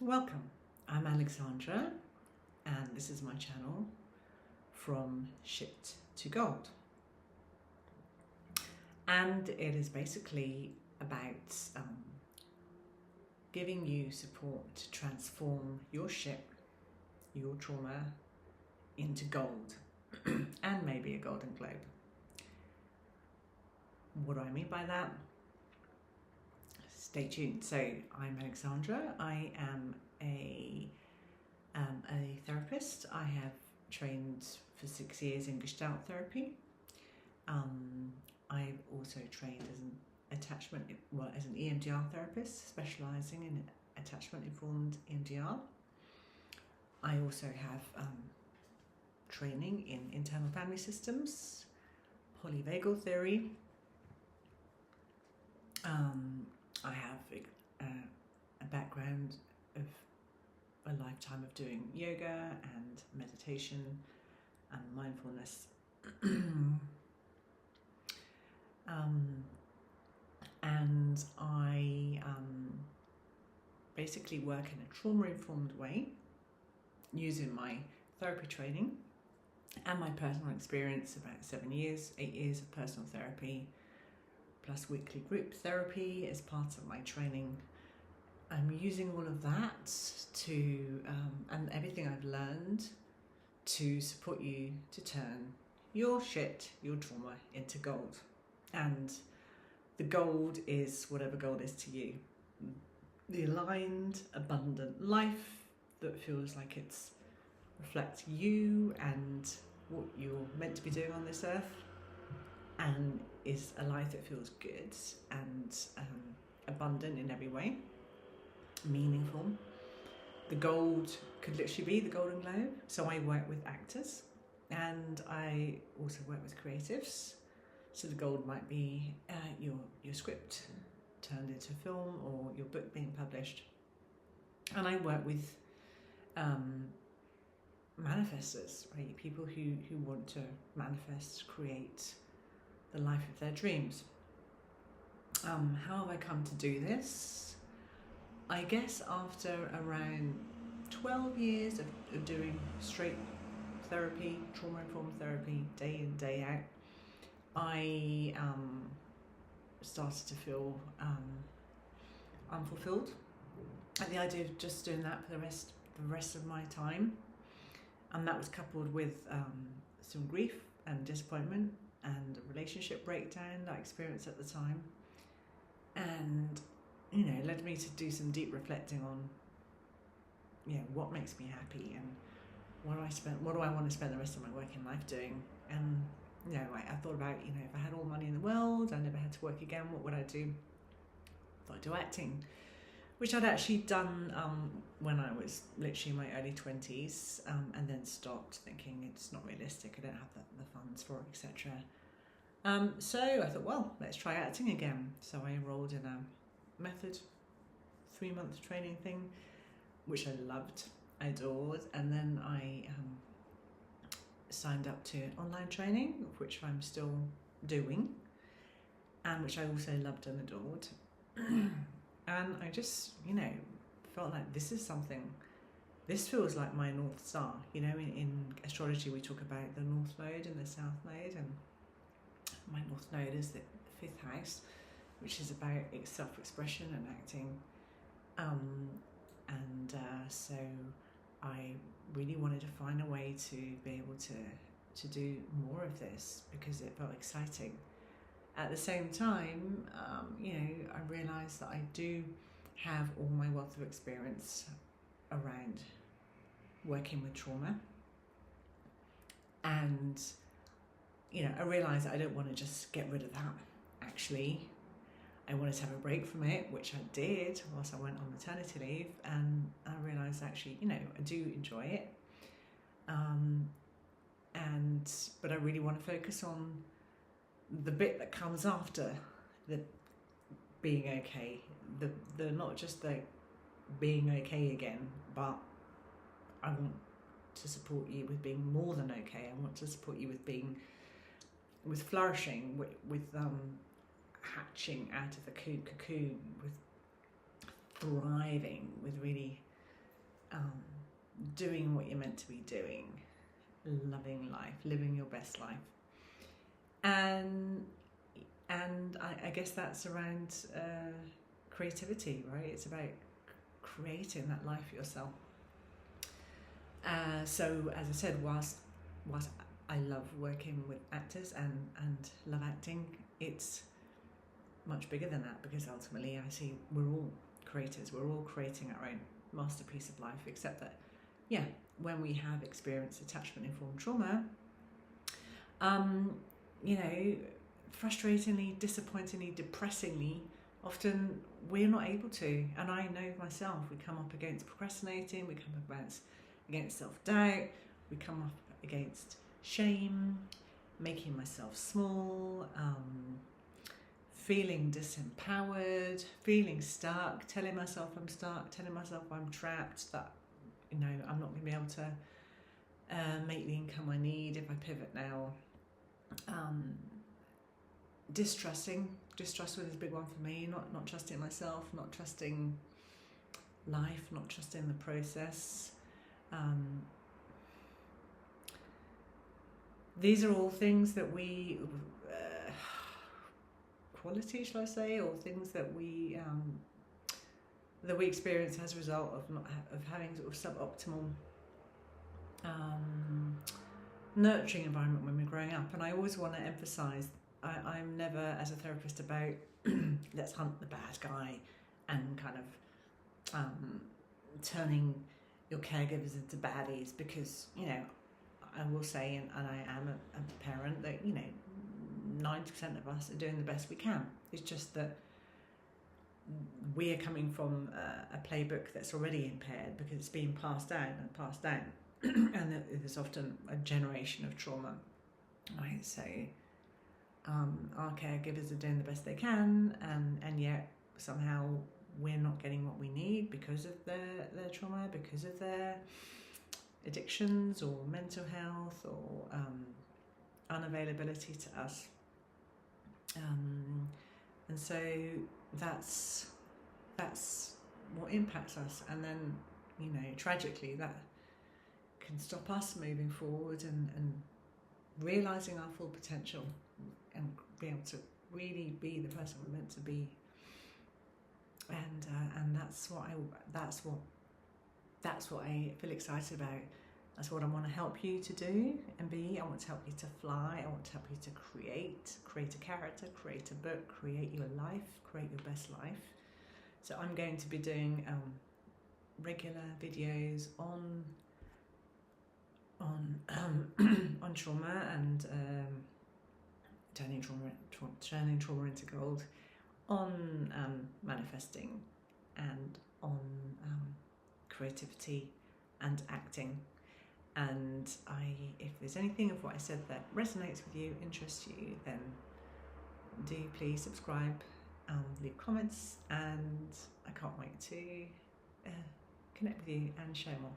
Welcome, I'm Alexandra and this is my channel From Shit to Gold, and it is basically about giving you support to transform your shit, your trauma into gold and maybe a golden globe. What do I mean by that? Stay tuned. So I'm Alexandra. I am a therapist. I have trained for 6 years in Gestalt therapy. I've also trained as an EMDR therapist, specialising in attachment-informed EMDR. I also have training in internal family systems, polyvagal theory. I have a background of a lifetime of doing yoga and meditation and mindfulness. And I basically work in a trauma-informed way using my therapy training and my personal experience, about 8 years of personal therapy, plus weekly group therapy as part of my training. I'm using all of that to, and everything I've learned to support you to turn your shit, your trauma into gold. And the gold is whatever gold is to you. The aligned, abundant life that feels like it's reflects you and what you're meant to be doing on this earth, and is a life that feels good and abundant in every way, meaningful. The gold could literally be the Golden Globe. So I work with actors and I also work with creatives. So the gold might be your script turned into film or your book being published. And I work with manifestors, right? People who want to manifest, create the life of their dreams. How have I come to do this? I guess after around 12 years of doing straight therapy, trauma-informed therapy, day in, day out, I started to feel unfulfilled at the idea of just doing that for the rest of my time. And that was coupled with some grief and disappointment and a relationship breakdown that I experienced at the time, and led me to do some deep reflecting on what makes me happy and what do I want to spend the rest of my working life doing. And I thought about if I had all the money in the world, I never had to work again, what would I do? I thought I'd do acting, which I'd actually done when I was literally in my early 20s, and then stopped, thinking it's not realistic, I don't have the funds for it, etc. So I thought, well, let's try acting again. So I enrolled in a method 3-month training thing, which I loved, I adored, and then I signed up to an online training, which I'm still doing, and which I also loved and adored. And I just, felt like this feels like my North Star. In astrology we talk about the North Node and the South Node, and my North Node is the 5th house, which is about self-expression and acting. So I really wanted to find a way to be able to do more of this because it felt exciting. At the same time, I realised that I do have all my wealth of experience around working with trauma, and I realised that I don't want to just get rid of that. Actually, I wanted to have a break from it, which I did whilst I went on maternity leave, and I realised actually, I do enjoy it, but I really want to focus on the bit that comes after the being okay, the not just the being okay again, but I want to support you with being more than okay. I want to support you with flourishing, with hatching out of the cocoon, with thriving, with really doing what you're meant to be doing, loving life, living your best life. And I guess that's around creativity, right? It's about creating that life for yourself. So as I said, whilst I love working with actors and love acting, it's much bigger than that, because ultimately I see we're all creators, we're all creating our own masterpiece of life, except that, yeah, when we have experienced attachment-informed trauma, you know, frustratingly, disappointingly, depressingly, often we're not able to. And I know myself, we come up against procrastinating, we come up against self-doubt, we come up against shame, making myself small, feeling disempowered, feeling stuck, telling myself I'm stuck, telling myself I'm trapped, that, you know, I'm not going to be able to make the income I need if I pivot now. Distrusting is a big one for me, not trusting myself, not trusting life, not trusting the process. These are all things that we qualities, shall I say, or things that we experience as a result of having sort of suboptimal nurturing environment when we're growing up. And I always want to emphasise, I'm never, as a therapist, about let's hunt the bad guy and kind of turning your caregivers into baddies, because, you know, I will say, and I am a parent, that, you know, 90% of us are doing the best we can. It's just that we're coming from a playbook that's already impaired, because it's being passed down, and there's often a generation of trauma, right? So our caregivers are doing the best they can, and yet somehow we're not getting what we need because of their trauma, because of their addictions or mental health or unavailability to us. And so that's what impacts us, and then, you know, tragically, that can stop us moving forward and realising our full potential and be able to really be the person we're meant to be. And that's what I feel excited about. That's what I want to help you to do and be. I want to help you to fly. I want to help you to create a character, create a book, create your life, create your best life. So I'm going to be doing regular videos on trauma and turning trauma into gold, on manifesting, and on creativity and acting. And if there's anything of what I said that resonates with you, interests you, then do please subscribe, leave comments, and I can't wait to connect with you and share more.